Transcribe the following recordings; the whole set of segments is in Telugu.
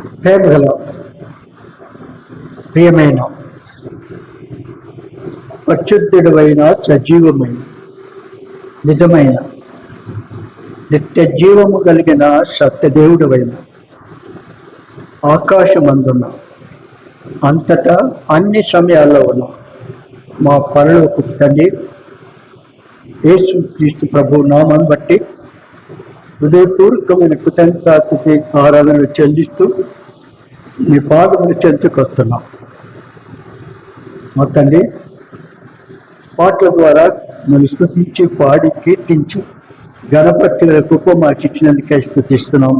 ప్రేమగల ప్రియమైన పరిశుద్ధుడైన సజీవమైన నిజమైన నిత్య జీవము కలిగిన సత్యదేవుడవైన ఆకాశమందున్న అంతటా అన్ని సమయాల్లో ఉన్న మా పరలోక తండ్రి యేసు క్రీస్తు ప్రభు నామాన్ని బట్టి హృదయపూర్వకమైన కృతజ్ఞతాస్తుతి ఆరాధనలు చెల్లిస్తూ మీ పాదములు చెందుకొస్తున్నాం. మా తండ్రి పాటల ద్వారా మనం స్తుతించి పాడి కీర్తించి గణపతుల కృప మాకు ఇచ్చినందుకే స్తుతిస్తున్నాం.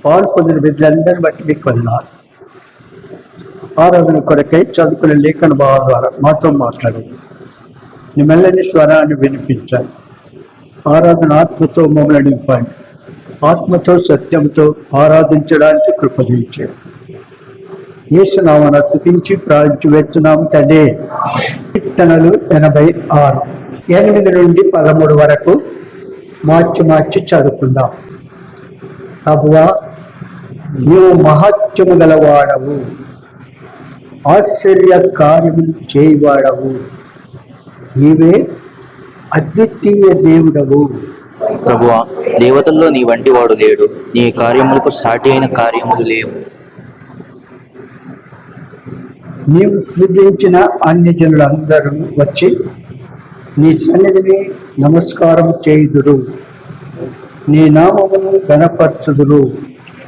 పాలు పొందిన బిడ్డలందరిని బట్టి మీకు వందనాలు. ఆరాధన కొరకై చదువుకునే లేఖన భావం ద్వారా మాతో మాట్లాడండి. నీ మెల్లని స్వరాన్ని వినిపించాలి. ఆరాధన ఆత్మతో మమ్మల్ని నింపండి. ఆత్మతో సత్యంతో ఆరాధించడానికి కృపదించాడు. యేసునామమున స్తుతించి ప్రార్థించి వేస్తున్నాం తండ్రి. కీర్తనలు 86 8 నుండి 13 వరకు మార్చి చదువుకుందాం. ప్రభువా, నీవు మహత్యము గలవాడవు, ఆశ్చర్య కార్యములు చేయవాడవు, నీవే అద్వితీయ దేవుడవు. ప్రభువా, దేవతల్లో నీ వంటి వాడు లేడు, నీ కార్యములకు సాటి అయిన కార్యములు లేవు. నీవు సృజించిన అన్ని జనులందరూ వచ్చి నీ సన్నిధిని నమస్కారం చేయుదురు, నీ నామమును ఘనపరచుదురు.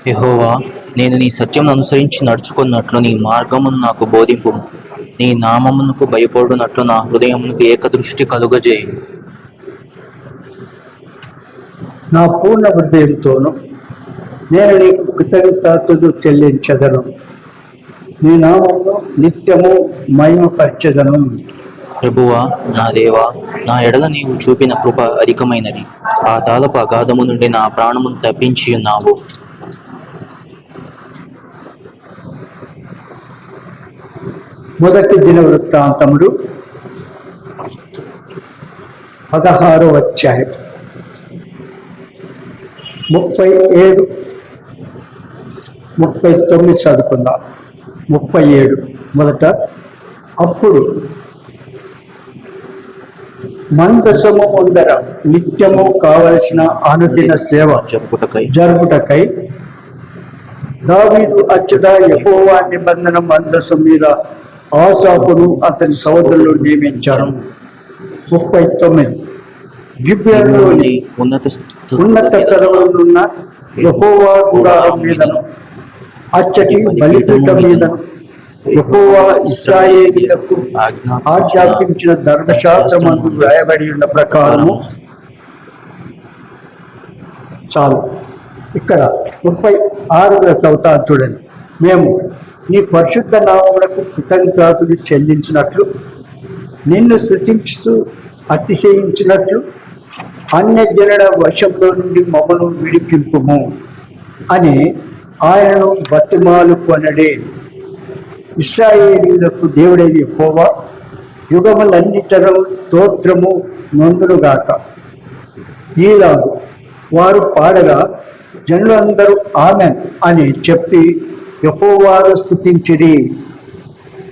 యెహోవా, నేను నీ సత్యమును అనుసరించి నడుచుకున్నట్లు నీ మార్గమును నాకు బోధింపుము. నీ నామమునకు భయపడునట్లు నా హృదయమునకు ఏకదృష్టి కలుగజేయు. నా పూర్ణ హృదయంతోను నేను నీకు కృతజ్ఞతలు చెల్లించదను, నీ నామమును నిత్యము మహిమపరచెదను. ప్రభువా, నా దేవా, నా ఎడల నీవు చూపిన కృప అధికమైనది. ఆ తాళపు అగాధము నుండి నా ప్రాణమును తప్పించి ఉన్నావు. మొదటి దిన వృత్తాంతములు 16వ అధ్యాయం 37 39 చదువుకుందాం. 37 మొదట. అప్పుడు మందసము ముందర నిత్యము కావలసిన అనుదిన సేవ జరుపుటకై దావీదు అచ్చట యెహోవా నిబంధన మందసం మీద ఆసాపును అతని సోదరులు నియమించారు. 39 గిబియాలోని ఉన్నత తరములున్న యెహోవా గుడారం మీదను అచ్చటి బలిపీఠం మీదను యెహోవా ఇశ్రాయేలీయులకు ఆజ్ఞాపించిన ధర్మశాస్త్రమందు వ్రాయబడి ఉన్న ప్రకారము. చాలు. ఇక్కడ 36వ చదువుతాను చూడండి. మేము నీ పరిశుద్ధ నామములకు కృతజ్ఞతలు చెల్లించినట్లు, నిన్ను స్తుతించుతూ అతిశయించినట్లు అన్యజనుల వశంలో నుండి మమ్మను విడిపింపుము అని ఆయనను బతిమాలు కొనడే. ఇశ్రాయేలీయులకు దేవుడైన యెహోవా యుగములన్నిటను స్తోత్రము నొందునుగాక. ఈలాగు వారు పాడగా జనులందరూ ఆమెన్ అని చెప్పి యెహోవాను స్తుతించిరి.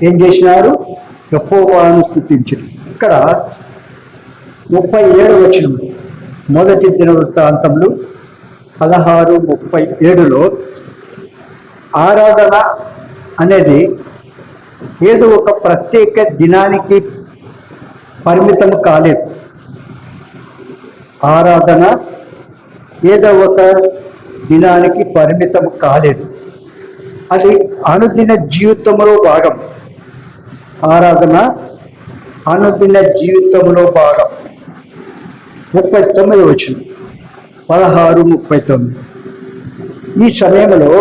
ఏం చేసినారు? యెహోవాను స్తుతించిరి. ఇక్కడ 37వ వచనం మొదటి దిన వృత్తాంతములు 16:37లో ఆరాధన అనేది ఏదో ఒక ప్రత్యేక దినానికి పరిమితం కాలేదు. ఆరాధన ఏదో ఒక దినానికి పరిమితం కాలేదు. అది అనుదిన జీవితంలో భాగం. ఆరాధన అనుదిన జీవితంలో భాగం. 39 వచనం 16:39. ఈ సమయంలో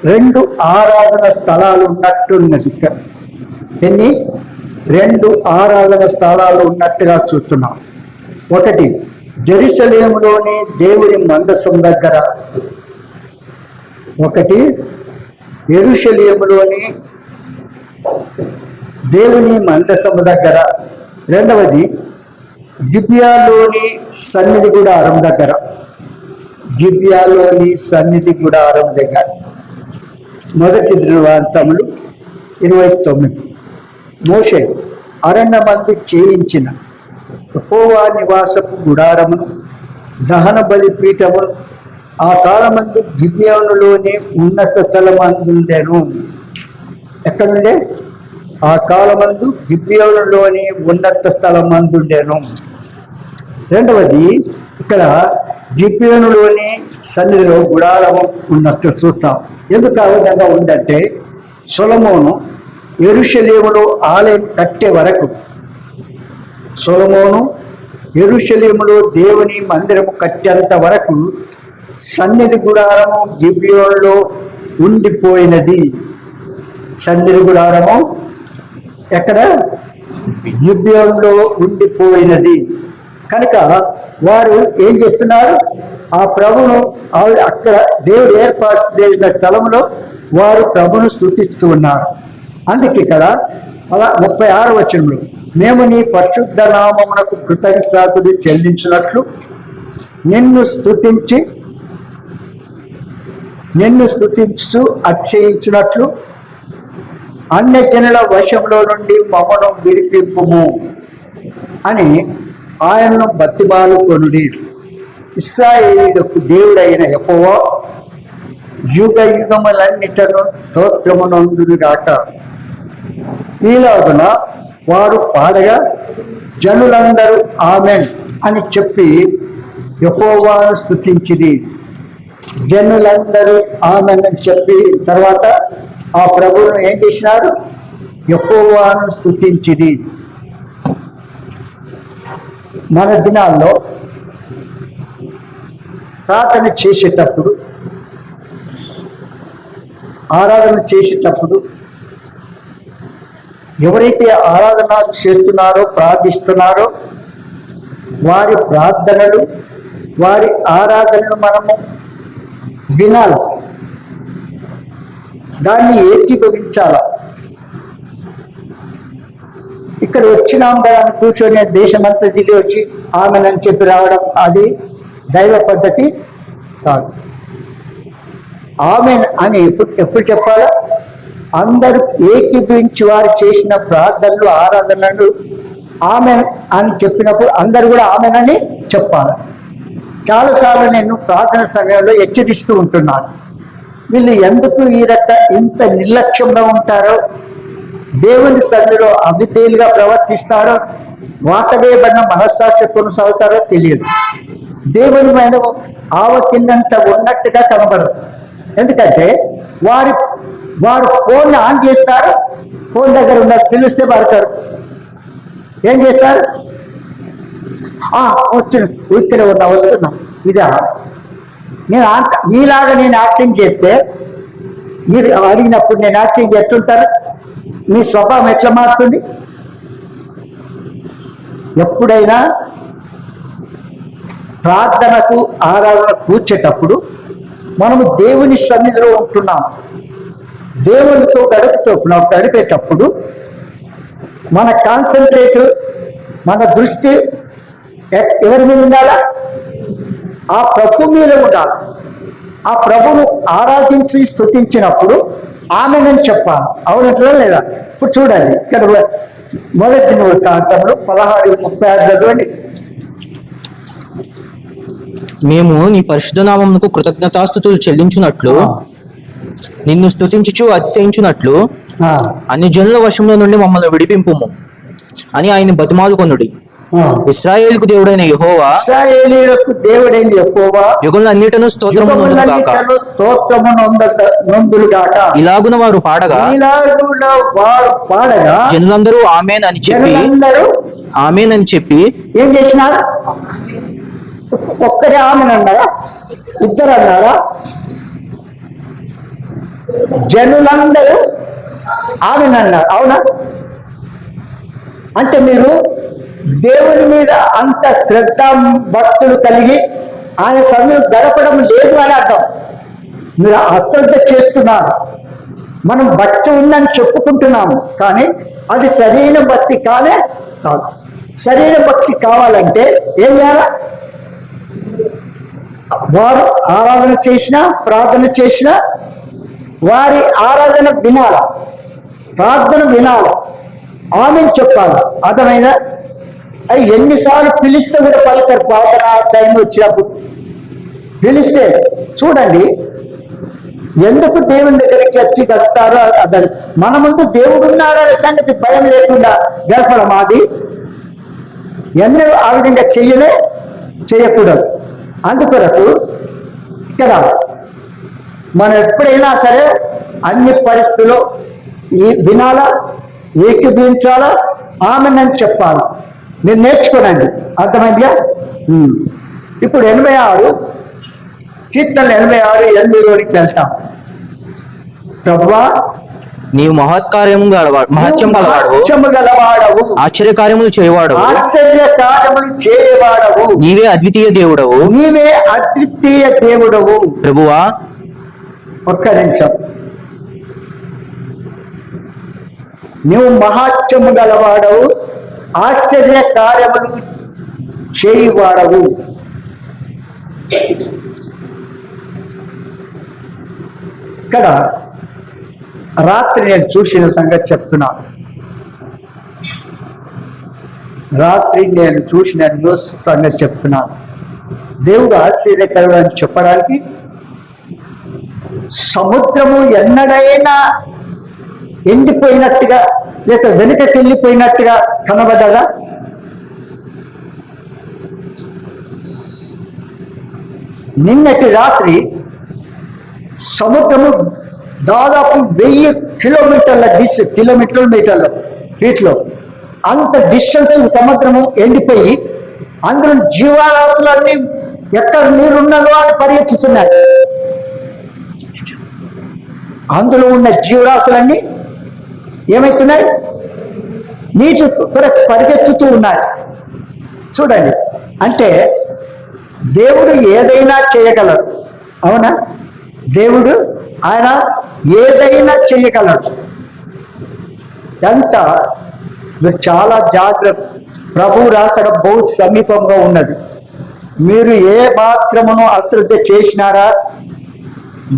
2 ఆరాధన స్థలాలు ఉన్నట్టున్నది. ఇక్కడ ఎన్ని 2 ఆరాధన స్థలాలు ఉన్నట్టుగా చూస్తున్నాం. ఒకటి జెరూసలేములోని దేవుని మందసం దగ్గర, ఒకటి యెరూషలేములోని దేవుని మందసము దగ్గర, రెండవది గిబియాలోని సన్నిధి గుడారం దగ్గర. గిబియాలోని సన్నిధి గుడారం దగ్గర మొదటి దినవృత్తాంతములు 29. మోషే అరణ్యమందు చేయించిన యెహోవా నివాసపు గుడారమును దహన బలిపీఠమును ఆ కాలమందు గిబియోనులోని ఉన్నత స్థలమందుండెను. ఎక్కడుండే? ఆ కాలమందు గిబియోనులోని ఉన్నత స్థలమందుండెను. రెండవది, ఇక్కడ గిబియోనులోని సన్నిధిలో గుడారము ఉన్నట్టు చూస్తాం. ఎందుకు ఆ విధంగా ఉందంటే, సొలొమోను యెరూషలేములో ఆలయం కట్టే వరకు, సొలొమోను యెరూషలేములో దేవుని మందిరము కట్టేంత వరకు సన్నిధి గుడారము గిబియోనులో ఉండిపోయినది. సన్నిధి గుడారము ఎక్కడ? గిబియోనులో ఉండిపోయినది. కనుక వారు ఏం చేస్తున్నారు? ఆ ప్రభును అక్కడ దేవుడు ఏర్పాటు చేసిన స్థలంలో వారు ప్రభును స్తుతిస్తూ ఉన్నారు. అందుకే ఇక్కడ 36వ వచనంలో, మేము నీ పరిశుద్ధ నామమునకు కృతజ్ఞతలు చెల్లించినట్లు నిన్ను స్తుతించు అతిశయించినట్లు అన్యజనుల వశంలో నుండి మమ్మను విడిపింపుము అని ఆయనను బతిమాలుకొనుడి. ఇశ్రాయేలీయులకు దేవుడైన యెహోవా యుగ యుగములన్నిటను స్తోత్రమునందునుగాక. ఈలాగున వారు పాడగా జనులందరూ ఆమెన్ అని చెప్పి యెహోవాను స్తుతించిరి. జనులందరూ ఆమెన్ అని చెప్పి తర్వాత ఆ ప్రభువును ఏం చేసినారు? యెహోవాను స్తుతించిరి. మన దినాల్లో ప్రార్థన చేసేటప్పుడు, ఆరాధన చేసేటప్పుడు ఎవరైతే ఆరాధన చేస్తున్నారో, ప్రార్థిస్తున్నారో వారి ప్రార్థనలు, వారి ఆరాధనలు మనము వినాలి, దాన్ని ఏకీభవించాల. ఇక్కడ వచ్చినాం కదా అని కూర్చొని దేశమంతా దిగి వచ్చి ఆమెనని చెప్పి రావడం అది దైవ పద్ధతి కాదు. ఆమెన్ అని ఎప్పుడు చెప్పాలా? అందరూ ఏకీభవించి వారు చేసిన ప్రార్థనలు, ఆరాధనలు ఆమెన్ అని చెప్పినప్పుడు అందరూ కూడా ఆమెన్ అని చెప్పాలి. చాలాసార్లు నేను ప్రార్థన సమయంలో హెచ్చరిస్తూ ఉంటున్నాను, వీళ్ళు ఎందుకు ఇంత నిర్లక్ష్యంగా ఉంటారో, దేవుని సన్నిధిలో అవిధేయులుగా ప్రవర్తిస్తారో, వాతవేయబడిన మనస్సాక్షి కొనసాగుతారో తెలియదు. దేవుని మీద ఆవకిందంత ఉన్నట్టుగా కనబడదు. ఎందుకంటే వారు ఫోన్ ఆన్ చేస్తారు, ఫోన్ దగ్గర ఉన్న తెలిస్తే పడతారు. ఏం చేస్తారు? వచ్చిన ఇక్కడ వస్తున్నా ఇదా. మీలాగా నేను యాక్టింగ్ చేస్తే, మీరు అడిగినప్పుడు నేను యాక్టింగ్ చేస్తుంటారు, మీ స్వభావం ఎట్లా మారుతుంది? ఎప్పుడైనా ప్రార్థనకు ఆరాధన కూర్చేటప్పుడు మనము దేవుని సన్నిధిలో ఉంటున్నాం, దేవునితో గడిపేటప్పుడు మన కాన్సన్ట్రేట్, మన దృష్టి ఎవరి మీద ఉండాలా? ఆ ప్రభు మీద ఉండాలి. ఆ ప్రభును ఆరాధించి స్తుతించినప్పుడు ఆమెనని చెప్పాలి. అవునంటారా లేదా? ఇప్పుడు చూడండి, ఇక్కడ మొదటి దినవృత్తాంతములు 16:36 చదవండి. మేము నీ పరిశుద్ధ నామమునకు కృతజ్ఞతాస్తుతులు చెల్లించున్నట్లు నిన్ను స్తుతించుచు అతిశయించున్నట్లు అన్ని జనుల వశంలో నుండి మమ్మల్ని విడిపింపుము అని ఆయన బతిమాలుకొనుడి. ఇశ్రాయేలుకు దేవుడైన యెహోవా, ఇశ్రాయేలీయులకు దేవుడైన యెహోవా యుగములన్నిటను స్తోత్రము నొందులుగాక. ఇలాగున వారు పాడగా జనులందరూ ఆమేన్ అని చెప్పి ఏం చేసినారు? ఒక్కరే ఆమెన్ అన్నారా? ఇద్దరు అన్నారా? జనులందరూ ఆమెన్ అన్నారు. అవునా? అంటే మీరు దేవుని మీద అంత శ్రద్ధ భక్తులు కలిగి ఆయన సన్నిధిలో గడపడం లేదు అని అర్థం. మీరు అశ్రద్ధ చేస్తున్నారు. మనం భక్తి ఉందని చెప్పుకుంటున్నాము, కానీ అది సరైన భక్తి కాదు. సరైన భక్తి కావాలంటే ఏం చేయాలి? వారు ఆరాధన చేసినా, ప్రార్థన చేసినా వారి ఆరాధన వినాల, ప్రార్థన వినాల, ఆమెను చెప్పాలి. అర్థమైనా? అవి ఎన్నిసార్లు పిలిస్తే కూడా పలుకరు. ప్రార్థన టైం వచ్చినప్పుడు పిలిస్తే చూడండి ఎందుకు దేవుని దగ్గరికి వచ్చి గడుపుతారో. అదే మన ముందు దేవుడు ఉన్నాడనే సంగతి భయం లేకుండా గడపడం అది ఎన్నడూ ఆ విధంగా చేయకూడదు. అందుకొరకు ఇక్కడ మనం ఎప్పుడైనా సరే అన్ని పరిస్థితుల్లో వినాలా, ఏకీభవించాలా, ఆమెనని చెప్పాలా. మీరు నేర్చుకోనండి. అర్థమైందిగా? ఇప్పుడు 86 కీర్తన 86 8లోనికి వెళ్తాం. ప్రభువా నీవు మహత్యం గలవాడవు, ఆశ్చర్యకార్యములు చేయవాడవు, నీవే అద్వితీయ దేవుడవు. ప్రభువా ఒక్క నిమిషం. నువ్వు మహాత్యము గలవాడవు, ఆశ్చర్య కార్యములు చేయువాడవు. ఇక్కడ రాత్రి నేను చూసిన సంగతి చెప్తున్నాను. రాత్రి నేను చూసిన న్యూస్ సంగతి చెప్తున్నాను. దేవుడు ఆశ్చర్యకరుడు అని చెప్పడానికి సముద్రము ఎన్నడైనా ఎండిపోయినట్టుగా లేదా వెనుకకి వెళ్ళిపోయినట్టుగా కనబడ్డదా? నిన్నటి రాత్రి సముద్రము దాదాపు 1000 కిలోమీటర్ల మీటర్ల ఫీట్లో అంత డిస్టెన్స్ సముద్రము ఎండిపోయి అందులో జీవరాశులన్నీ ఎక్కడ నీరున్నదో అని పరిగెత్తుతున్నాయి. అందులో ఉన్న జీవరాశులన్నీ ఏమవుతున్నాయి? నీటి కొరకు పరిగెత్తుతూ ఉన్నాయి. చూడండి, అంటే దేవుడు ఏదైనా చేయగలడు. అవునా? దేవుడు ఆయన ఏదైనా చేయగలడు. ఎంత మీరు చాలా జాగ్రత్త. ప్రభు రాకడ బహు సమీపంగా ఉన్నది. మీరు ఏ మాత్రమును అశ్రద్ధ చేసినారా?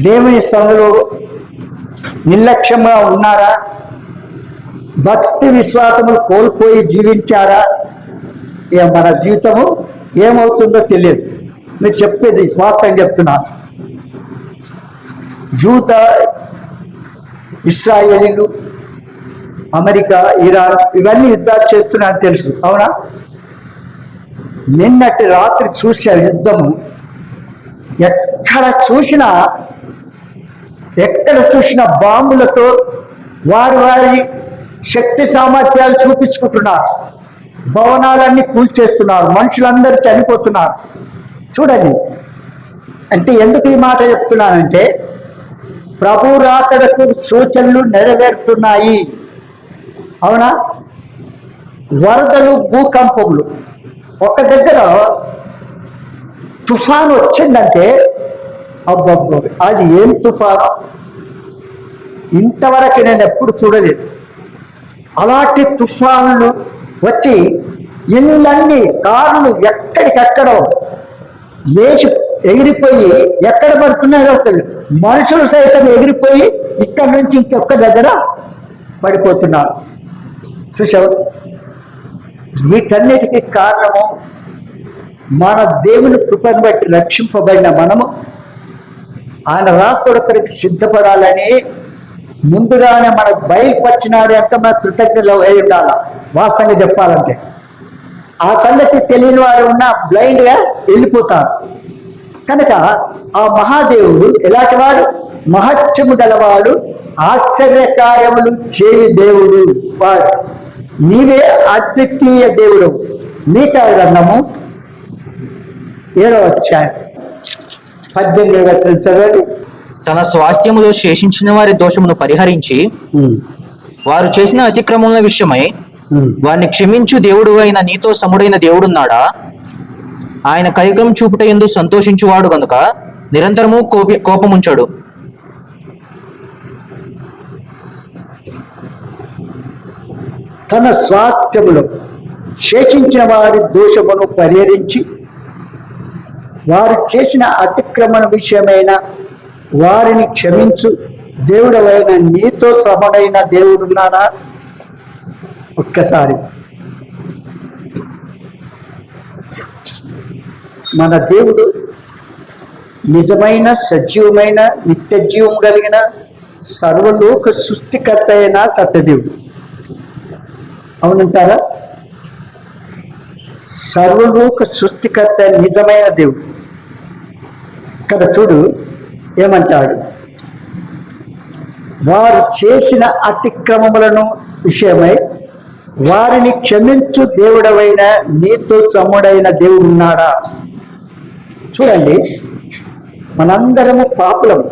దేవుని సందులో నిర్లక్ష్యంగా ఉన్నారా? భక్తి విశ్వాసములు కోల్పోయి జీవించారా? మన జీవితము ఏమవుతుందో తెలియదు. మీరు చెప్పేది స్వార్థం చెప్తున్నా. యూత, ఇస్రాయేలీలు, అమెరికా, ఇరాన్ ఇవన్నీ యుద్ధాలు చేస్తున్నారని తెలుసు. అవునా? నిన్నటి రాత్రి చూశారు యుద్ధము. ఎక్కడ చూసినా బాంబులతో వారి శక్తి సామర్థ్యాలు చూపించుకుంటున్నారు. భవనాలన్నీ కూల్చేస్తున్నారు. మనుషులందరూ చనిపోతున్నారు. చూడండి, అంటే ఎందుకు ఈ మాట చెప్తున్నానంటే ప్రభు రాకడకు సూచనలు నెరవేరుతున్నాయి. అవునా? వరదలు, భూకంపములు. ఒక దగ్గర తుఫాను వచ్చిందంటే అబ్బబ్బో, అది ఏం తుఫాను! ఇంతవరకు నేను ఎప్పుడు చూడలేదు. అలాంటి తుఫానులు వచ్చి ఇళ్ళన్నీ, కార్లు ఎక్కడికక్కడో లేచి ఎగిరిపోయి ఎక్కడ పడుతున్నాయో వస్తుంది. మనుషులు సైతం ఎగిరిపోయి ఇక్కడి నుంచి ఇంకొక దగ్గర పడిపోతున్నారు. చూసావు? వీటన్నిటికీ కారణము మన దేవుని కృపను బట్టి రక్షింపబడిన మనము ఆయన రాకొడకరికి సిద్ధపడాలని ముందుగానే మనకు బయలుపరిచినాడు. ఎంత మన కృతజ్ఞతలు అయి ఉండాలి. వాస్తవంగా చెప్పాలంటే ఆ సంగతి తెలియని వారు ఉన్న బ్లైండ్గా వెళ్ళిపోతారు. కనుక ఆ మహాదేవుడు ఎలాంటి వాడు? మహత్యము గలవాడు, ఆశ్చర్యకార్యములు చేయు దేవుడు వాడు. నీవే అద్వితీయ దేవుడు. మీకా గ్రంథము 7వ అధ్యాయం 18వ వచనం చదవండి. తన స్వాస్థ్యములో శేషించిన వారి దోషమును పరిహరించి వారు చేసిన అతిక్రమముల విషయమై వారిని క్షమించు దేవుడు అయిన నీతో సముడైన దేవుడున్నాడా? ఆయన కనికరం చూపుట యందు సంతోషించువాడు గనుక నిరంతరము కోపముంచాడు. తన స్వాస్థ్యములో శేషించిన వారి దోషమును పరిహరించి వారు చేసిన అతిక్రమణ విషయమైన వారిని క్షమించు దేవుడవైన నీతో సముడైన దేవుడున్నాడా? ఒక్కసారి మన దేవుడు నిజమైన సజీవమైన నిత్య జీవం కలిగిన సర్వలోక సృష్టికర్త అయిన సత్యదేవుడు. అవునంటారా? సర్వలోక సృష్టికర్త నిజమైన దేవుడు. ఇక్కడ చూడు ఏమంటాడు, వారు చేసిన అతిక్రమములను విషయమై వారిని క్షమించు దేవుడవైన నీతో సముడైన దేవుడు ఉన్నాడా? చూడండి, మనందరము పాపులము.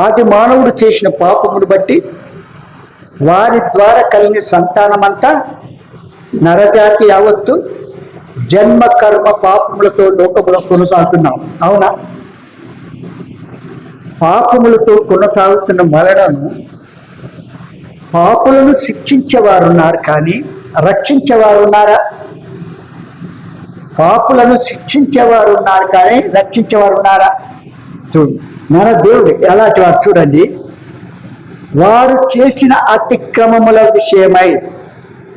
ఆది మానవుడు చేసిన పాపమును బట్టి వారి ద్వారా కలిగిన సంతానమంతా నరజాతి యావత్తు జన్మ కర్మ పాపములతో లోకములో కొనసాగుతున్నాం. అవునా? పాపములతో కొనసాగుతున్న మరణను పాపులను శిక్షించేవారు ఉన్నారు, కానీ రక్షించేవారు ఉన్నారా? పాపులను శిక్షించేవారు ఉన్నారు, కానీ రక్షించేవారు ఉన్నారా? చూడు, మన దేవుడు ఎలాంటి వారు చూడండి. వారు చేసిన అతిక్రమముల విషయమై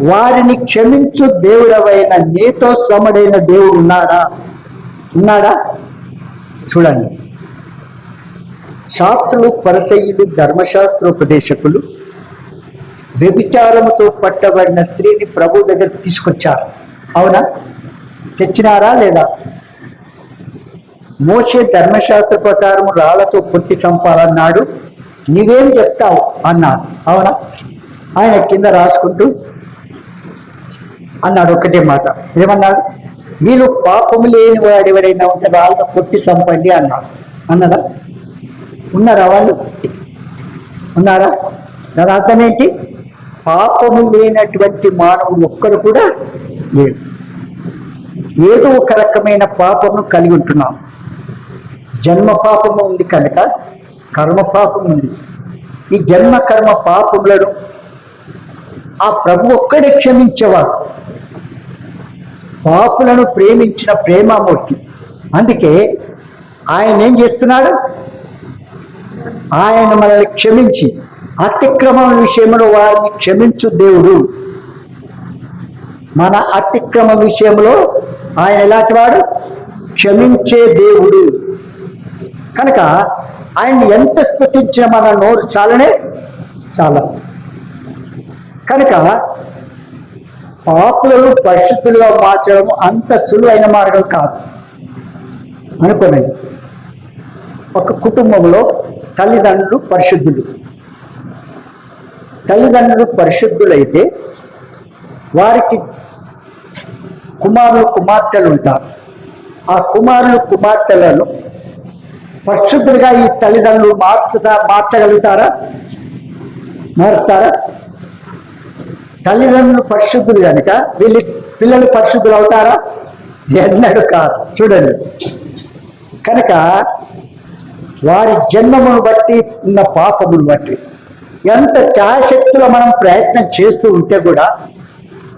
వారిని క్షమించు దేవుడవైన నీతో సముడైన దేవుడు ఉన్నాడా? ఉన్నాడా? చూడండి, శాస్త్రులు, పరిసయ్యులు, ధర్మశాస్త్రోపదేశకులు వ్యభిచారముతో పట్టబడిన స్త్రీని ప్రభు దగ్గర తీసుకొచ్చారు. అవునా? తెచ్చినారా లేదా? మోషే ధర్మశాస్త్ర ప్రకారం రాళ్లతో కొట్టి చంపాలన్నాడు, నీవేం చెప్తావు అన్నాడు. అవునా? ఆయన కింద రాసుకుంటూ అన్నాడు ఒకటే మాట. ఏమన్నాడు? మీరు పాపము లేని వాడు ఎవరైనా ఉంటే రాళ్ళతో కొట్టి చంపండి అన్నాడు. అన్నదా? ఉన్నారా వాళ్ళు? ఉన్నారా? దాని అర్థం ఏంటి? పాపము లేనటువంటి మానవుడు ఒక్కరు కూడా లేడు. ఏదో ఒక రకమైన పాపమును కలిగి ఉంటున్నాం. జన్మ పాపము ఉంది కనుక కర్మ పాపం ఉంది. ఈ జన్మ కర్మ పాపములను ఆ ప్రభు ఒక్కడే క్షమించేవాడు. పాపులను ప్రేమించిన ప్రేమామూర్తి. అందుకే ఆయన ఏం చేస్తున్నాడు? ఆయన మనల్ని క్షమించి అతిక్రమం విషయంలో వారిని క్షమించు దేవుడు. మన అతిక్రమ విషయంలో ఆయన ఎలాంటి వాడు? క్షమించే దేవుడు. కనుక ఆయన ఎంత స్తుతించిన మన నోరు చాలనే చాలా. కనుక పాపులను పరిశుద్ధులుగా మార్చడం అంత సులువైన మార్గం కాదు అనుకోనండి. ఒక కుటుంబంలో తల్లిదండ్రులు పరిశుద్ధులు. తల్లిదండ్రులు పరిశుద్ధులైతే వారికి కుమారులు, కుమార్తెలు ఉంటారు. ఆ కుమారులు, కుమార్తెలను పరిశుద్ధులుగా ఈ తల్లిదండ్రులు మార్చగలుగుతారా? మారుస్తారా? తల్లిదండ్రులు పరిశుద్ధులు కనుక వీళ్ళ పిల్లలు పరిశుద్ధులు అవుతారా? ఎన్నడూ కాదు. చూడండి, కనుక వారి జన్మమును బట్టి ఉన్న పాపమును బట్టి ఎంత ఛాయశక్తిలో మనం ప్రయత్నం చేస్తూ ఉంటే కూడా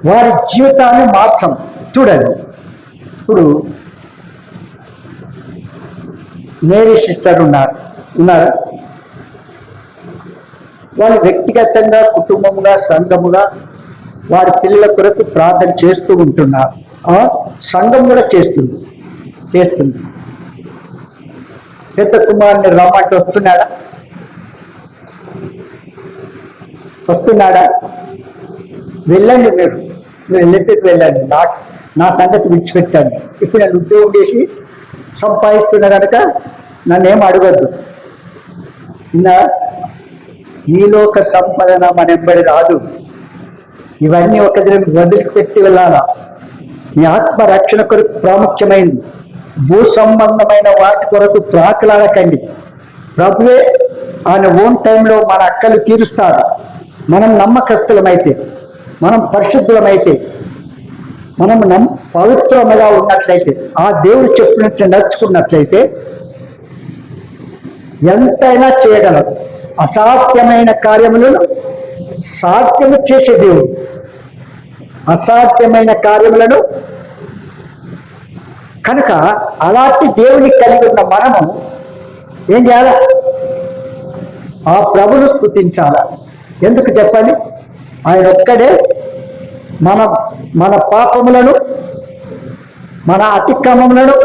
వారి జీవితాన్ని మార్చం. చూడండి, ఇప్పుడు మేరీ సిస్టర్ ఉన్నారా? వాళ్ళు వ్యక్తిగతంగా, కుటుంబముగా, సంఘముగా వారి పిల్లల కొరకు ప్రార్థన చేస్తూ ఉంటున్నారు. సంఘం కూడా చేస్తుంది. పెద్ద కుమారుని రమ్మంటే వస్తున్నాడా? వెళ్ళండి, మీరు వెళ్ళేటికి వెళ్ళండి, నా సంగతి విడిచిపెట్టాను. ఇప్పుడు నేను ఉద్యోగం చేసి సంపాదిస్తున్నా కనుక నన్నేం అడగద్దు. ఈలోక సంపదన మన ఎంబడి రాదు. ఇవన్నీ ఒక దినం వదిలిపెట్టి వెళ్ళాలా. మీ ఆత్మ రక్షణ కొరకు ప్రాముఖ్యమైంది. భూ సంబంధమైన వాటి కొరకు ప్రాకులాడకండి. ప్రభువే ఆయన ఓన్ టైంలో మన అక్కలు తీరుస్తాడు. మనం నమ్మకస్తులమైతే, మనం పరిశుద్ధులమైతే, మనం పవిత్రముగా ఉన్నట్లయితే, ఆ దేవుడు చెప్పినట్లు నడుచుకున్నట్లయితే ఎంతైనా చేయగలం. అసాధ్యమైన కార్యములను సాధ్యము చేసే దేవుడు. అసాధ్యమైన కార్యములను కనుక అలాంటి దేవుని కలిగి ఉన్న మనము ఏం చేయాలి? ఆ ప్రభును స్తుతించాల. ఎందుకు చెప్పండి? ఆయన ఒక్కడే మన మన పాపములను, మన అతిక్రమములను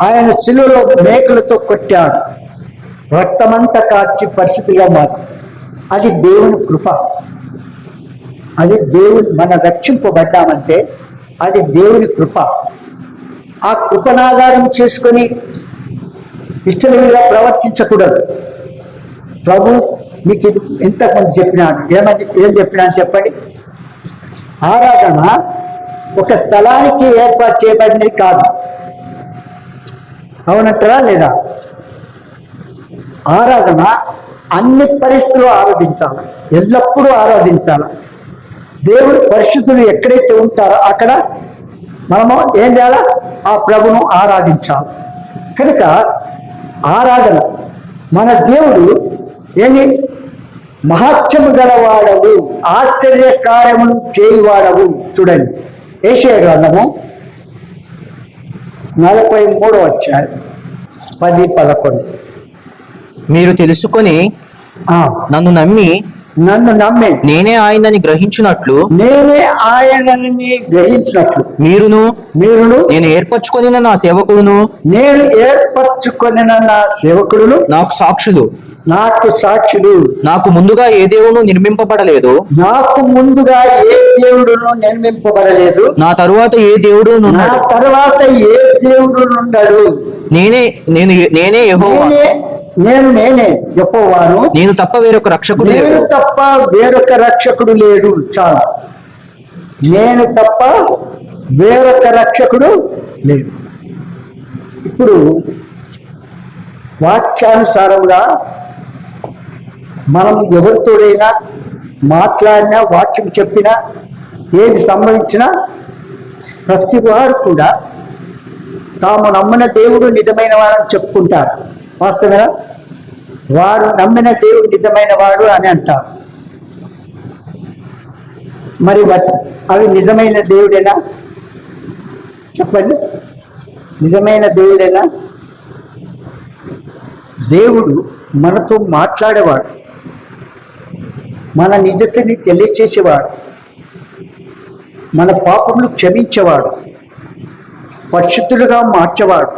ఆయన శిలువలో మేకులతో కొట్టాడు, రక్తమంతా కార్చి పరిస్థితిగా మారి. అది దేవుని కృప. అది దేవుని, మన రక్షింపబడ్డామంటే అది దేవుని కృప. ఆ కృపనాధారం చేసుకొని విచ్చలవిడిగా ప్రవర్తించకూడదు. ప్రభు మీకు ఇది ఎంతమంది చెప్పినాడు, ఏం చెప్పినాడు చెప్పండి? ఆరాధన ఒక స్థలానికి ఏర్పాటు చేయబడినది కాదు. అవునంటారా లేదా? ఆరాధన అన్ని పరిస్థితుల్లో ఆరాధించాలి, ఎల్లప్పుడూ ఆరాధించాలి. దేవుడు పరిశుద్ధులు ఎక్కడైతే ఉంటారో అక్కడ మనము ఏం చేయాలా? ఆ ప్రభును ఆరాధించాలి. కనుక ఆరాధన, మన దేవుడు ఏమి మహత్యము గలవాడవు, ఆశ్చర్య కార్యములు చేయువాడవు. చూడండి, యెషయా గ్రంథము 43వ అధ్యాయం 10-11. మీరు తెలుసుకొని నన్ను నమ్మి నేనే ఆయనని గ్రహించినట్లు మీరును నేను ఏర్పరచుకొని నా సేవకుడును నాకు సాక్షులు. నాకు ముందుగా ఏ దేవుడు నిర్మింపబడలేదు, నా తరువాత ఏ దేవుడు ఉండడు. నేనే యెహోవా, నేనే యెహోవాను, నేను తప్ప వేరొక రక్షకుడు లేడు. చాలా, నేను తప్ప వేరొక రక్షకుడు లేడు. ఇప్పుడు వాక్యానుసారంగా మనం ఎవరితోడైనా మాట్లాడినా, వాక్యం చెప్పినా, ఏది సంభవించినా ప్రతి వారు కూడా తాము నమ్మిన దేవుడు నిజమైన వాడని చెప్పుకుంటారు. వాస్తవేనా? వారు నమ్మిన దేవుడు నిజమైన వాడు అని అంటారు. మరి అవి నిజమైన దేవుడేనా చెప్పండి? నిజమైన దేవుడేనా? దేవుడు మనతో మాట్లాడేవాడు, మన నిజతని తెలియచేసేవాడు, మన పాపములు క్షమించేవాడు, పరిశుద్ధులుగా మార్చేవాడు,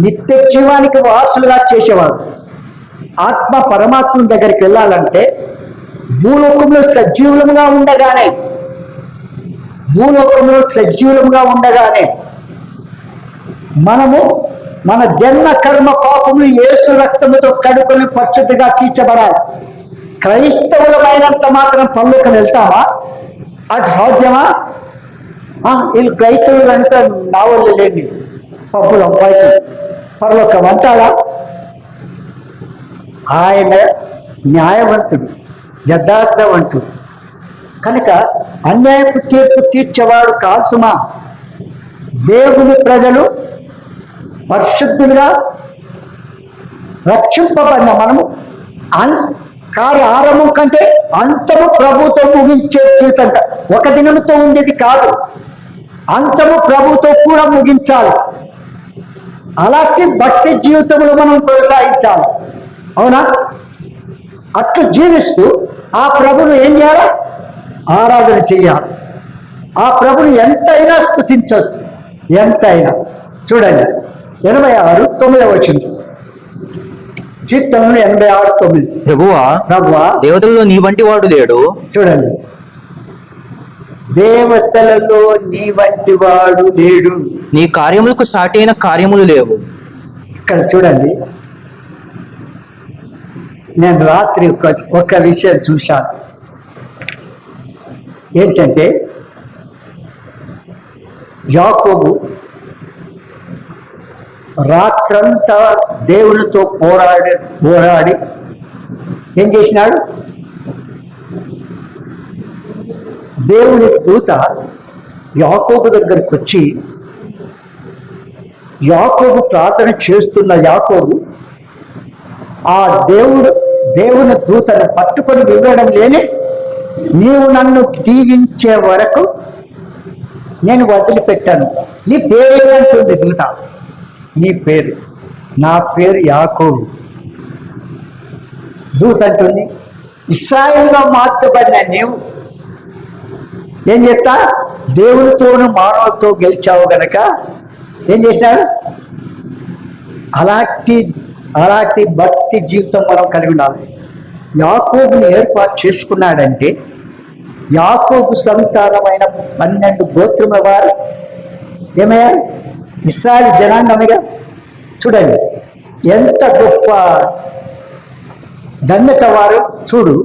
నిత్య జీవానికి వారసులుగా చేసేవాడు. ఆత్మ పరమాత్మ దగ్గరికి వెళ్ళాలంటే భూలోకంలో సజీవులముగా ఉండగానే మనము మన జన్మ కర్మ పాపములు యేసు రక్తముతో కడుకొని పరిశుద్ధిగా తీర్చబడాలి. క్రైస్తవులమైనంత మాత్రం పరలోకం వెళ్తామా? అది సాధ్యమా? వీళ్ళు క్రైస్తవులు కనుక నా వల్ల లేని పప్పులం పైకి పరలోకం అంటాడా? ఆయన న్యాయవంతుడు, యథార్థవంతుడు. కనుక అన్యాయపు తీర్పు తీర్చేవాడు కాల్సుమా. దేవుని ప్రజలు పరిశుద్ధులుగా రక్షింపబడిన మనము కార్య ఆరంభం కంటే అంతము ప్రభుతో ముగించే జీవితం. ఒక దినంతో ఉండేది కాదు, అంతము ప్రభుతో కూడా ముగించాలి. అలాంటి భక్తి జీవితంలో మనం కొనసాగించాలి. అవునా? అట్లు జీవిస్తూ ఆ ప్రభును ఏం చేయాలి? ఆరాధన చేయాలి. ఆ ప్రభుని ఎంతైనా స్తుతించవచ్చు, ఎంతైనా. చూడండి 86:9 కీర్తనలు 86:9. ప్రభువా దేవతల్లో నీ వంటి వాడు లేడు. చూడండి, దేవతలలో నీ వంటి వాడు లేడు, నీ కార్యములకు సాటైన కార్యములు లేవు. ఇక్కడ చూడండి, నేను రాత్రి ఒక విషయం చూశాను. ఏంటంటే యాకోబు రాత్రంతా దేవునితో పోరాడి ఏం చేసినాడు? దేవుని దూత యాకోబు దగ్గరికి వచ్చి, యాకోబు ప్రార్థన చేస్తున్న యాకోబు ఆ దేవుని దూతను పట్టుకొని వినడం లేని, నీవు నన్ను దీవించే వరకు నేను వదిలిపెట్టాను. నీ పేరు ఏమంటుంది దూత? నీ పేరు, నా పేరు యాకోబు, జూస్ అంటుంది. ఇశ్రాయేలుగా మార్చబడిన నీవు ఏం చేస్తా, దేవునితోనూ మానవులతో గెలిచావు గనక ఏం చేశాడు, అలాంటి భక్తి జీవితం మనం కలిగి ఉండాలి. యాకోబుని ఏర్పాటు చేసుకున్నాడంటే యాకోబు సంతానమైన 12 గోత్రముల వారు ఏమయ్యారు, ఇశ్రాయేలు జనాంగమేగా. చూడండి ఎంత గొప్ప ధన్యత వారు. చూడు,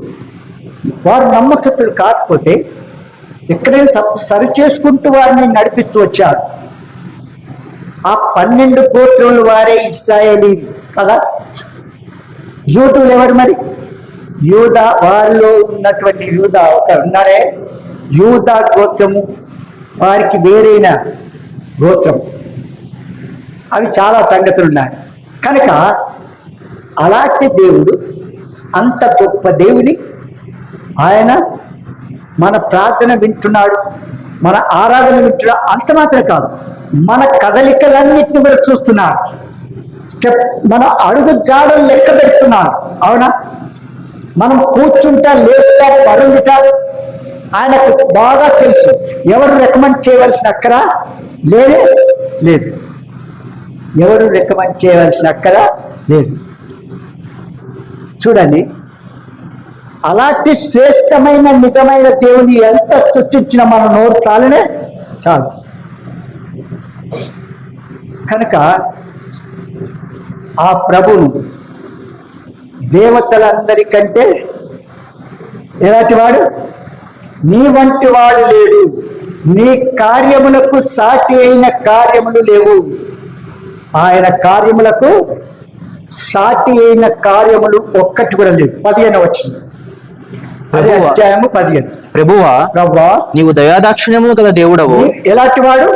వారు నమ్మకస్తులు కాకపోతే ఎక్కడైనా తప్పు సరి చేసుకుంటూ వారిని నడిపిస్తూ వచ్చారు. ఆ 12 గోత్రముల వారే ఇశ్రాయేలీ కదా. యూదులు ఎవరు మరి? యూదా, వారిలో ఉన్నటువంటి యూదా ఒక ఉన్నారే, యూదా గోత్రము వారికి వేరైన గోత్రం. అవి చాలా సంగతులు ఉన్నాయి. కనుక అలాంటి దేవుడు, అంత గొప్ప దేవుని ఆయన మన ప్రార్థన వింటున్నాడు, మన ఆరాధన వింటున్నాడు. అంత మాత్రం కాదు, మన కదలికలన్నింటినీ కూడా చూస్తున్నాడు. మన అడుగు జాడలు లెక్క పెడుతున్నాడు. అవునా? మనం కూర్చుంటా, లేస్తా, పరుగుతా ఆయనకు బాగా తెలుసు. ఎవరు రికమెండ్ చేయవలసిన అక్కర లేదు. ఎవరు రికమెండ్ చేయవలసిన అక్కర లేదు. చూడండి, అలాంటి శ్రేష్టమైన నిజమైన దేవుని ఎంత స్తుతించిన మన నోరు చాలనే చాలు. కనుక ఆ ప్రభువు దేవతలందరికంటే ఎలాంటి వాడు? నీ వంటి వాడు లేడు, నీ కార్యములకు సాటి అయిన కార్యములు లేవు. ఆయన కార్యములకు సాటి అయిన కార్యములు ఒక్కటి కూడా లేవు. 15 వచ్చింది, అదే అధ్యాయము 15. ప్రభువా, నీవు దయాదాక్షిణ్యములు గల దేవుడవు. ఎలాంటి వాడు?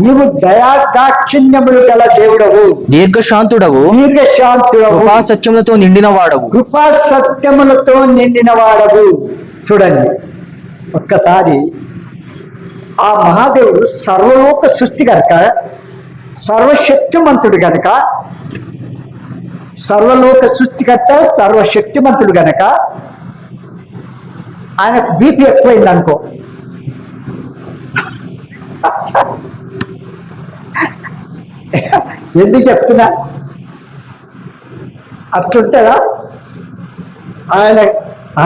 నీవు దయాదాక్షిణ్యములు గల దేవుడవు, దీర్ఘశాంతుడవు, కృపా సత్యములతో నిండిన వాడవు. కృపా సత్యములతో నిండిన వాడవు. చూడండి ఒక్కసారి, ఆ మహాదేవుడు సర్వలోక సృష్టి కనుక, సర్వశక్తిమంతుడు గనక, సర్వలోక సృష్టికర్త, సర్వశక్తిమంతుడు గనక ఆయనకు బీపీ ఎక్కువైంది అనుకో, ఎందుకు చెప్తున్నా, అట్లుంటారా?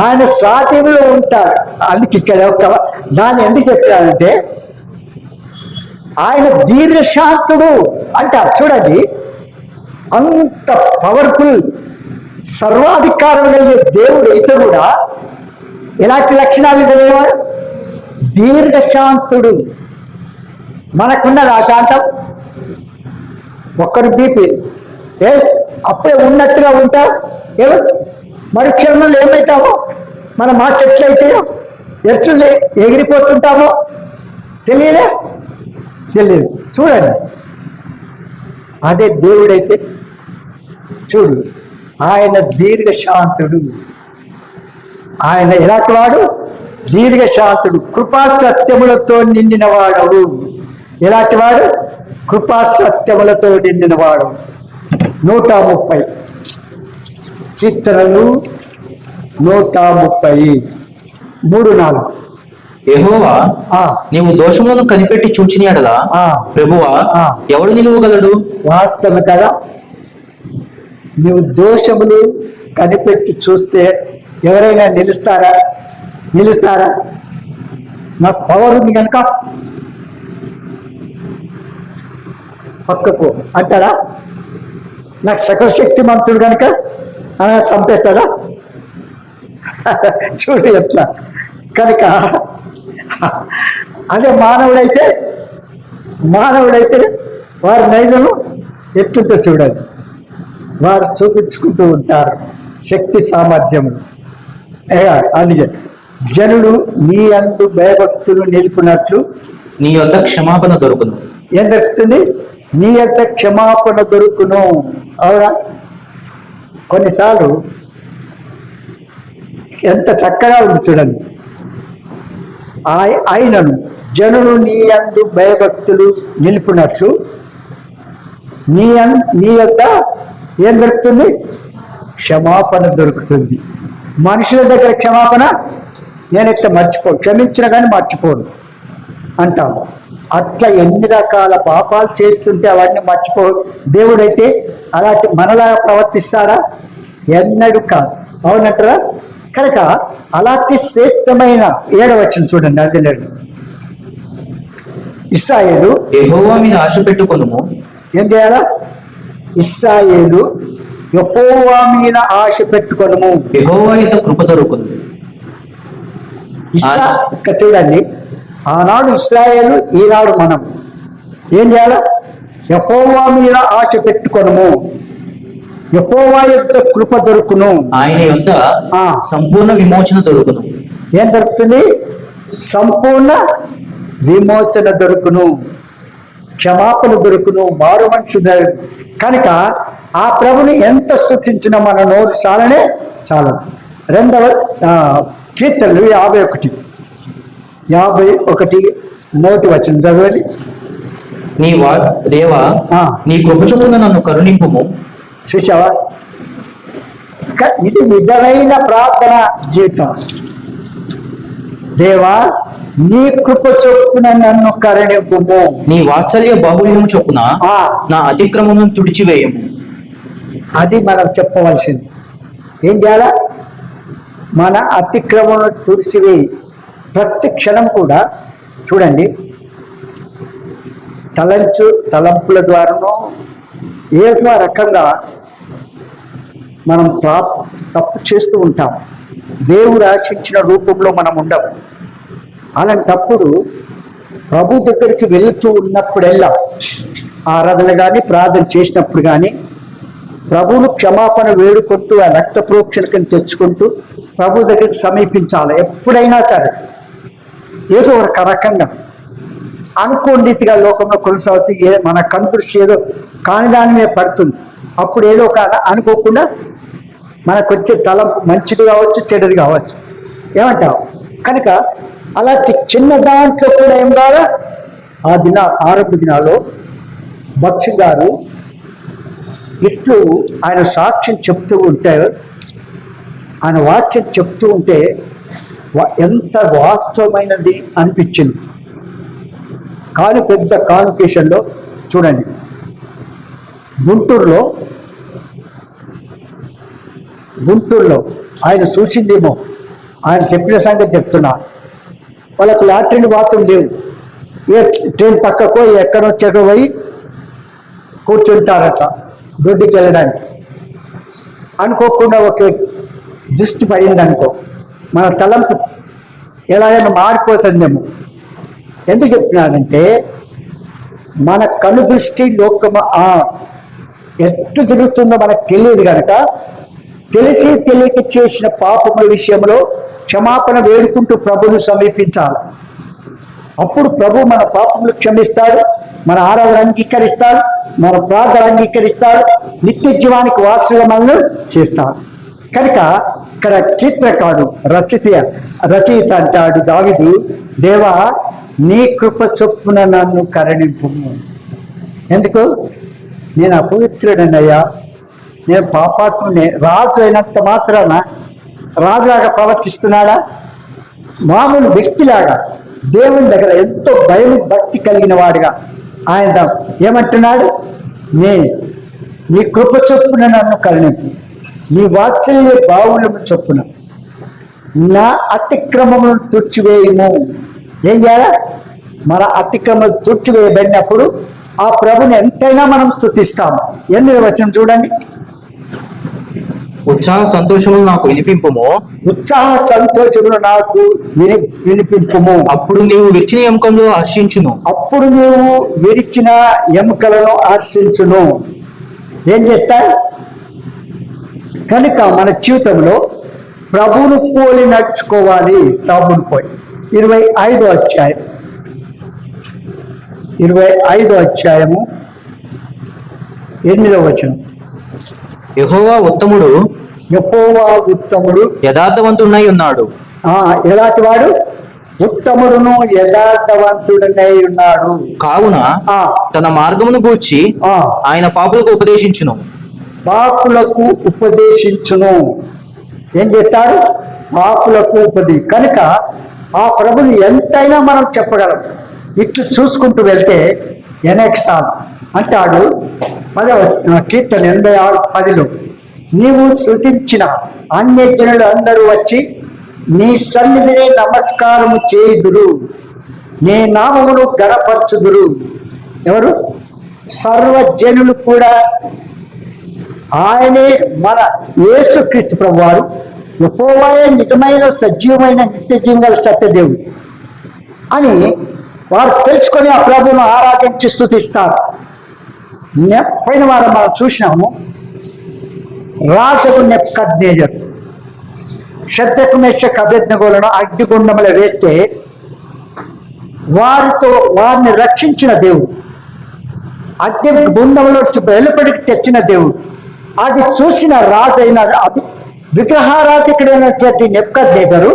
ఆయన స్వాధీనంలో ఉంటారు. అందుకు ఇక్కడ ఒక దాన్ని ఎందుకు చెప్తానంటే, ఆయన దీర్ఘశాంతుడు అంటారు. చూడండి, అంత పవర్ఫుల్ సర్వాధికారం కలిగే దేవుడు అయితే కూడా ఎలాంటి లక్షణాలు కలిగేవాడు? దీర్ఘశాంతుడు. మనకున్నది ఆ శాంతం? ఒక్కరు బీపీ అప్పుడే ఉన్నట్టుగా ఉంటారు. మరుక్షణంలో ఏమవుతామో, మన మాట ఎట్లయితాయో, ఎట్లు ఎగిరిపోతుంటామో తెలియదు. చూడండి, అదే దేవుడైతే చూడు, ఆయన దీర్ఘశాంతుడు. ఆయన ఎలాంటి వాడు? దీర్ఘశాంతుడు, కృపా సత్యములతో నిండిన వాడవు. ఎలాంటి వాడు? కృపా సత్యములతో నిండిన వాడు. 130 కీర్తనలు 130 3-4. యెహోవా, నీవు దోషములను కనిపెట్టి చూచిన యెడల ప్రభువా, ఎవడు నిలువగలడు? వాస్తవం కదా. నీవు దోషములు కనిపెట్టి చూస్తే ఎవరైనా నిలుస్తారా? నాకు పవర్ ఉంది కనుక పక్కకు అంటారా? నాకు సకల శక్తి మంతుడు కనుక అలా చంపేస్తాడా? చూడు ఎట్లా. కనుక అదే మానవుడైతే వారి నైజము ఎట్లుంటే చూడాలి. వారు చూపించుకుంటూ ఉంటారు శక్తి సామర్థ్యములు. అందుకే జనులు నీ అందు భయభక్తులు నిలిపినట్లు నీ యొద్ద క్షమాపణ దొరుకును. ఏం దొరుకుతుంది? నీ యొక్క క్షమాపణ దొరుకును. అవునా? కొన్నిసార్లు ఎంత చక్కగా ఉంది చూడండి. ఆయనను జనులు నీ యందు భయభక్తులు నిలుపునట్లు నీ యొక్క ఏం దొరుకుతుంది? క్షమాపణ దొరుకుతుంది. మనుషుల దగ్గర క్షమాపణ నేనైతే మర్చిపోను, క్షమించిన కానీ మర్చిపోను అంటాము. అట్లా ఎన్ని రకాల పాపాలు చేస్తుంటే అవన్నీ మర్చిపో. దేవుడైతే అలాంటి మనలాగా ప్రవర్తిస్తాడా? ఎన్నడూ కాదు. అవునంటారా? కనుక అలాంటి శ్రేష్టమైన 7వ వచనం చూడండి. అది లేదు, ఇశ్రాయేలు యెహోవా మీద ఆశ పెట్టుకొనుము. ఏం చేయాలా? ఇశ్రాయేలు యెహోవా మీద ఆశ పెట్టుకొనుము. యెహోవా యొక్క కృప దొరుకును. ఇక్కడ చూడండి, ఆనాడు ఇశ్రాయేలు, ఈనాడు మనం ఏం చేయాలా? యెహోవా మీద ఆశ పెట్టుకొనుము, యెహోవా యొక్క కృప దొరుకును. ఆయన యొక్క సంపూర్ణ విమోచన దొరుకును. ఏం దొరుకుతుంది? సంపూర్ణ విమోచన దొరుకును, క్షమాపణ దొరుకును, మారు మనసు దొరుకును. కనుక ఆ ప్రభుని ఎంత స్తుతించినా మన నోరు చాలనే చాలదు. 2వ కీర్తనలు 51 నోటి వచనం చదవండి. దేవా నీ కృప చొప్పున నన్ను కరుణింపుము. చూసావా? ఇది నిజమైన ప్రార్థన జీవితం. దేవా నీ కృప చొప్పున నన్ను కరుణింపుము. నీ వాత్సల్య బాహుళ్యము చొప్పున నా అతిక్రమమును తుడిచివేయము. అది మనం చెప్పవలసింది. ఏం చేయాలా? మన అతిక్రమను తుడిచివేయి. ప్రతి క్షణం కూడా చూడండి, తలంపుల ద్వారానో ఏదో రకంగా మనం తప్పు చేస్తూ ఉంటాం. దేవుడు ఆశించిన రూపంలో మనం ఉండము. అలాంటప్పుడు ప్రభు దగ్గరికి వెళుతూ ఉన్నప్పుడెల్లా, ఆరాధన కానీ ప్రార్థన చేసినప్పుడు కానీ ప్రభువును క్షమాపణ వేడుకుంటూ ఆ రక్త ప్రోక్షణకని తెచ్చుకుంటూ ప్రభు దగ్గరికి సమీపించాలి. ఎప్పుడైనా సరే ఏదో ఒక రకంగా అనుకోని రీతిగా లోకంలో కొనసాగుతూ మన కందృష్టి ఏదో కాని దాని మీద పడుతుంది. అప్పుడు ఏదో ఒక అనుకోకుండా మనకు వచ్చే తలంపు మంచిది కావచ్చు, చెడుది కావచ్చు. ఏమంటావు? కనుక అలాంటి చిన్న దాంట్లో కూడా ఏం కాదా? ఆ ఆరంభ దినాల్లో భక్ష్య గారు ఇట్లు ఆయన సాక్ష్యం చెప్తూ ఉంటే, ఆయన వాక్యం చెప్తూ ఉంటే ఎంత వాస్తవమైనది అనిపించింది. కానీ పెద్ద కాన్వకేషన్లో చూడండి, గుంటూరులో ఆయన చూసిందేమో, ఆయన చెప్పిన సంగతి చెప్తున్నా. వాళ్ళకు లాట్రిన్ బాత్రూమ్ లేవు. ఏ ట్రైన్ పక్కకో ఎక్కడో చెడో పోయి కూర్చుంటారట దొడ్డికి వెళ్ళడానికి. అనుకోకుండా ఒక దృష్టి పడింది అనుకో, మన తలంపు ఎలాగైనా మారిపోతుందేమో. ఎందుకు చెప్తున్నానంటే, మన కను దృష్టి లోకము ఎట్టు తిరుగుతుందో మనకు తెలియదు కనుక, తెలిసి తెలియక చేసిన పాపముల విషయంలో క్షమాపణ వేడుకుంటూ ప్రభువును సమీపించాలి. అప్పుడు ప్రభు మన పాపములు క్షమిస్తాడు, మన ఆరాధన అంగీకరిస్తాడు, మన ప్రార్థన అంగీకరిస్తాడు, నిత్య జీవానికి వారసుగా మనల్ని చేస్తాడు. కనుక ఇక్కడ కీర్తనకారుడు రచయిత అంటాడు దావీదు, దేవా నీ కృప చొప్పున నన్ను కరుణింపుము. ఎందుకు? నేను అపవిత్రుడనయ్యా, నేను పాపాత్మునే. రాజు అయినంత మాత్రాన రాజులాగా ప్రవర్తిస్తున్నాడా? మామూలు వ్యక్తిలాగా దేవుని దగ్గర ఎంతో భయం భక్తి కలిగిన వాడుగా ఆయన ఏమంటున్నాడు? నీ కృప చొప్పున నన్ను కరుణింపు, నీ వాత్సల్య బావులము చొప్పున నా అతిక్రమములను తుడిచివేయము. ఏం చేయాలా? మన అతిక్రమం తుడిచివేయబడినప్పుడు ఆ ప్రభుని ఎంతైనా మనం స్తుతిస్తాము. 8వ వచనం చూడండి. ఉత్సాహ సంతోషములు నాకు వినిపింపుము. ఉత్సాహ సంతోషములు నాకు వినిపింపుము. అప్పుడు నీవు విరిచిన ఎముకలను హర్షించును. అప్పుడు నీవు విరిచిన ఎముకలను హర్షించును. ఏం చేస్తాయి? కనుక మన జీవితంలో ప్రభువును పోలి నడుచుకోవాలి. ప్రభువును పోలి 25వ అధ్యాయం 8వ వచనం. యెహోవా ఉత్తముడు యథార్థవంతుడై ఉన్నాడు. ఎలాంటి వాడు? ఉత్తముడును యథార్థవంతుడై ఉన్నాడు. కావున తన మార్గమును గూర్చి ఆయన పాపులకు ఉపదేశించును. పాపులకు ఉపదేశించును. ఏం చేస్తాడు? పాపులకు కనుక ఆ ప్రభుని ఎంతైనా మనం చెప్పగలం. ఇట్లు చూసుకుంటూ వెళ్తే ఎనెక్సాన్ అంటాడు 10వ కీర్తన 86:10, నీవు సృజించిన అన్యజనులు అందరూ వచ్చి నీ సన్నిధిని నమస్కారము చేయుదురు, నీ నామమును గణపరచుదురు. ఎవరు? సర్వజనులు కూడా ఆయనే మన యేసుక్రీస్తు ప్రభువారు యెహోవాయే నిజమైన సజీవమైన నిత్య జీవగల సత్యదేవుడు అని వారు తెలుసుకొని ఆ ప్రభువును ఆరాధించి స్తుతిస్తారు. పోయిన వారం మనం చూసినాము, రాజు నెబుకద్నెజరు షద్రకు మేషకు అబేద్నెగోలను అగ్నిగుండంలో వేస్తే వారిని రక్షించిన దేవుడు, అగ్ని గుండంలో వెలుపడికి తెచ్చిన దేవుడు. అది చూసిన రాజైన విగ్రహారాధికుడైనటువంటి నెబుకద్నెజరు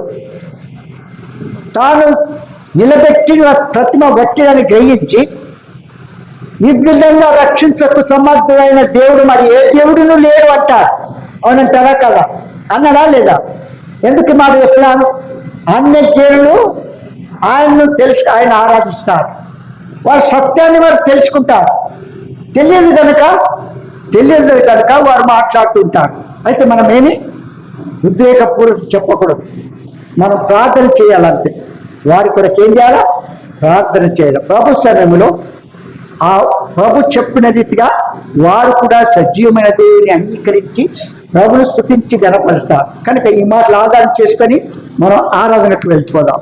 తాను నిలబెట్టిన ప్రతిమ వట్టిదని గ్రహించి ఈ విధంగా రక్షించకు సమర్థుడైన దేవుడు మరి ఏ దేవుడును లేడు అంటాడు. అవునంటారా కదా? అన్నాడా లేదా? ఎందుకు మాట చెప్పినాను? అన్యజనులు ఆయన్ను ఆయన ఆరాధిస్తారు, వారి సత్యాన్ని వారు తెలుసుకుంటారు. తెలియదు కనుక వారు మాట్లాడుతుంటారు. అయితే మనం ఏమి ఉద్వేగపూర్వక చెప్పకూడదు, మనం ప్రార్థన చేయాలంతే. వారి కొరకు ఏం చేయాలా? ప్రార్థన చేయాలి. ప్రభు సమయంలో ఆ ప్రభు చెప్పిన రీతిగా వారు కూడా సజీవమైన దేవుని అంగీకరించి ప్రభును స్తుతించి గణపరుస్తారు. కనుక ఈ మాటలు ఆధారం చేసుకొని మనం ఆరాధనకు వెళ్ళిపోదాం.